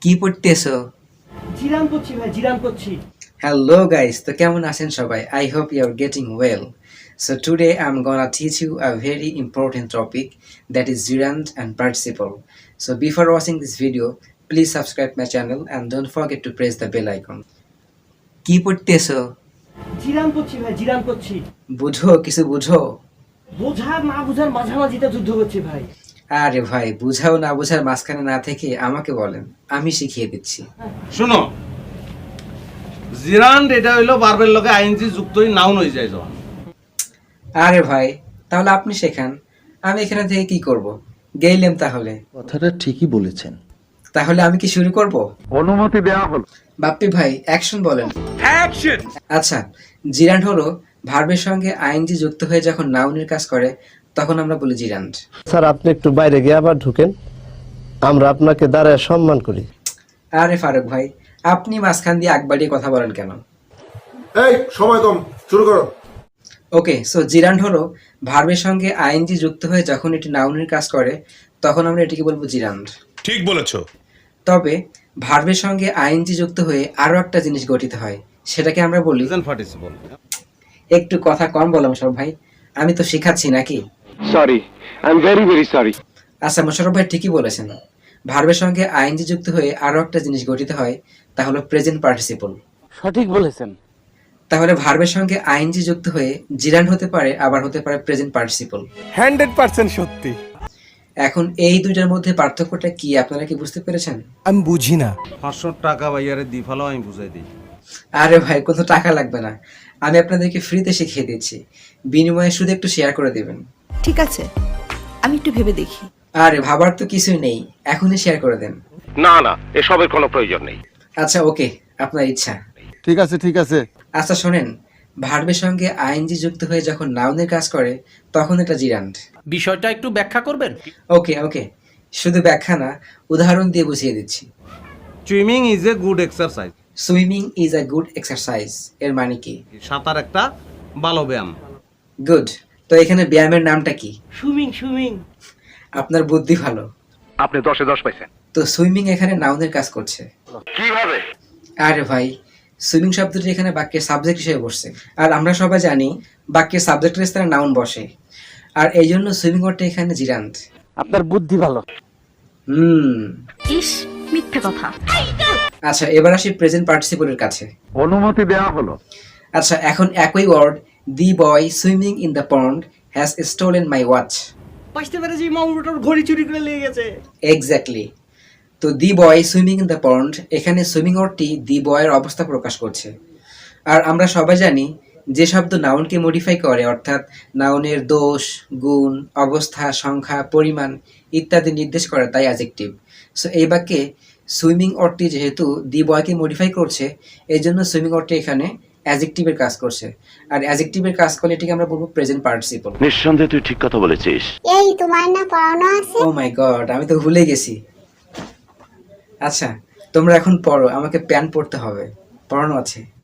কি পড়তেছো? জিরান করছি ভাই, জিরান করছি। Hello guys, তো কেমন আছেন সবাই? I hope you are getting well. So today I'm gonna teach you a very important topic, that is gerund and participle. So before watching this video, please subscribe my channel and don't forget to press the bell icon. কি পড়তেছো? জিরান করছি ভাই, জিরান করছি। বুঝো, কিছু বুঝো? বোঝার না বোঝার মাঝামাঝিতে যুদ্ধ করছি ভাই। আরে ভাই, বুঝাও না বুঝার মাঝখানে না থেকে আমাকে বলেন, আমি শিখিয়ে দিচ্ছি। শোনো, জিরান্ড এটা হইলো ভার্বের লগে আইএনজি যুক্ত হই নাউন হয়ে যায় যখন। আরে ভাই, তাহলে আপনি শেখান, আমি এখানে থেকে কি করব? গেইলেম তাহলে। কথাটা ঠিকই বলেছেন। তাহলে আমি কি শুরু করব? অনুমতি দেওয়া হলো। বাপ্পি ভাই, অ্যাকশন বলেন। অ্যাকশন। আচ্ছা, জিরান্ড হলো ভার্বের সঙ্গে আইএনজি যুক্ত হয়ে যখন নাউনের কাজ করে তখন আমরা বলি জিরান্ড। স্যার, আপনি একটু বাইরে গিয়ে আবার ঢুকেন, আমরা আপনাকে দাঁড়ায় সম্মান করি। আরে ফারুক ভাই, আপনি মাঝখান দিয়ে আগ বাড়িয়ে কথা বলেন কেন? এই সময় কম, শুরু করো। ওকে, সো জিরান্ড হলো ভার্বের সঙ্গে আইএনজি যুক্ত হয়ে যখন এটি নাউনের কাজ করে তখন আমরা এটিকে বলবো জিরান্ড। ঠিক বলেছো। তবে ভার্বের সঙ্গে আইএনজি যুক্ত হয়ে আরো একটা জিনিস গঠিত হয়, সেটাকে আমরা বলি প্রেজেন্ট পার্টিসিপল। একটু কথা কম বলো মোশাররফ ভাই, আমি তো শেখাচ্ছি নাকি? Sorry, I am very very sorry. আচ্ছা, মোশাররফ ভাই ঠিকই বলেছেন, ভার্বের সঙ্গে আইএনজি যুক্ত হয়ে আরো একটা জিনিস গঠিত হয়, তা হলো প্রেজেন্ট পার্টিসিপল। সঠিক বলেছেন। তাহলে ভার্বের সঙ্গে আইএনজি যুক্ত হয়ে জিরান্ড হতে পারে, আবার হতে পারে প্রেজেন্ট পার্টিসিপল। 100% সত্যি। এখন এই দুইটার মধ্যে পার্থক্যটা কি আপনারা কি বুঝতে পেরেছেন? আমি বুঝি না। 500 টাকা ভাইয়ারে দি ফেলো, আমি বুঝাই দিই। আরে ভাই, কোনো টাকা লাগবে না, আমি আপনাদেরকে ফ্রিতে শিখিয়ে দিচ্ছি, বিনিময়ে শুধু একটু শেয়ার করে দেবেন। ঠিক আছে, আমি একটু ভেবে দেখি। আরে ভাবার তো কিছুই নেই, এখনই শেয়ার করে দেন। না না, এসবের কোনো প্রয়োজন নেই। আচ্ছা ওকে, আপনার ইচ্ছা। ঠিক আছে ঠিক আছে। আচ্ছা শোনেন, ভার্বের সঙ্গে আইএনজি যুক্ত হয়ে যখন নাউনের কাজ করে তখন এটা জিরান্ড। বিষয়টা একটু ব্যাখ্যা করবেন? ওকে ওকে, শুধু ব্যাখ্যা না, উদাহরণ দিয়ে বুঝিয়ে দিচ্ছি। Swimming is a good exercise. Swimming is a good exercise এর মানে কি? সাঁতার একটা ভালো ব্যায়াম। গুড। তো এখানে ব্যায়ামের নামটা কি? Swimming, swimming. আপনার বুদ্ধি ভালো, আপনি 10-এ 10 পাইছেন। তো সুইমিং এখানে নাউনের কাজ করছে। কিভাবে? আরে ভাই, সুইমিং শব্দটি এখানে বাক্যের সাবজেক্ট হিসেবে বসছে, আর আমরা সবাই জানি বাক্যের সাবজেক্টের স্থানে নাউন বসে, আর এই জন্য সুইমিং ওয়ার্ডটা এখানে জিরান্ড। আপনার বুদ্ধি ভালো। ইস, মিথ্যে কথা। আচ্ছা, এবার আসি প্রেজেন্ট পার্টিসিপলের কাছে। অনুমতি দেওয়া হলো। আচ্ছা, এখন একই word, the boy swimming in the pond has stolen my watch. বাঁচতে পেরেছি, মামুটার ঘড়ি চুরি করে নিয়ে গেছে। এক্স্যাক্টলি। তো দি বয় সুইমিং ইন দ্য পন্ড, এখানে সুইমিং ওয়ার্ডটি দি বয়ের অবস্থা প্রকাশ করছে। আর আমরা সবাই জানি যে শব্দ নাউনকে মডিফাই করে, অর্থাৎ নাউনের দোষ, গুণ, অবস্থা, সংখ্যা, পরিমাণ ইত্যাদি নির্দেশ করে, তাই অ্যাডজেক্টিভ। সো এই বাক্যে সুইমিং ওয়ার্ডটি যেহেতু দি বয়কে মডিফাই করছে, এই জন্য সুইমিং ওয়ার্ডটি এখানে অ্যাডজেক্টিভের কাজ করছে, আর অ্যাডজেক্টিভের কাজ করলে এটিকে আমরা বলবো প্রেজেন্ট পার্টিসিপল। নিঃসন্দেহে তুই ঠিক কথা বলেছিস। এই তোমার না পড়ানো আছে? ও মাই গড, আমি তো ভুলে গেছি। আচ্ছা, তোমরা এখন পড়ো, আমাকে প্যান্ট পরতে হবে, পড়ানো আছে।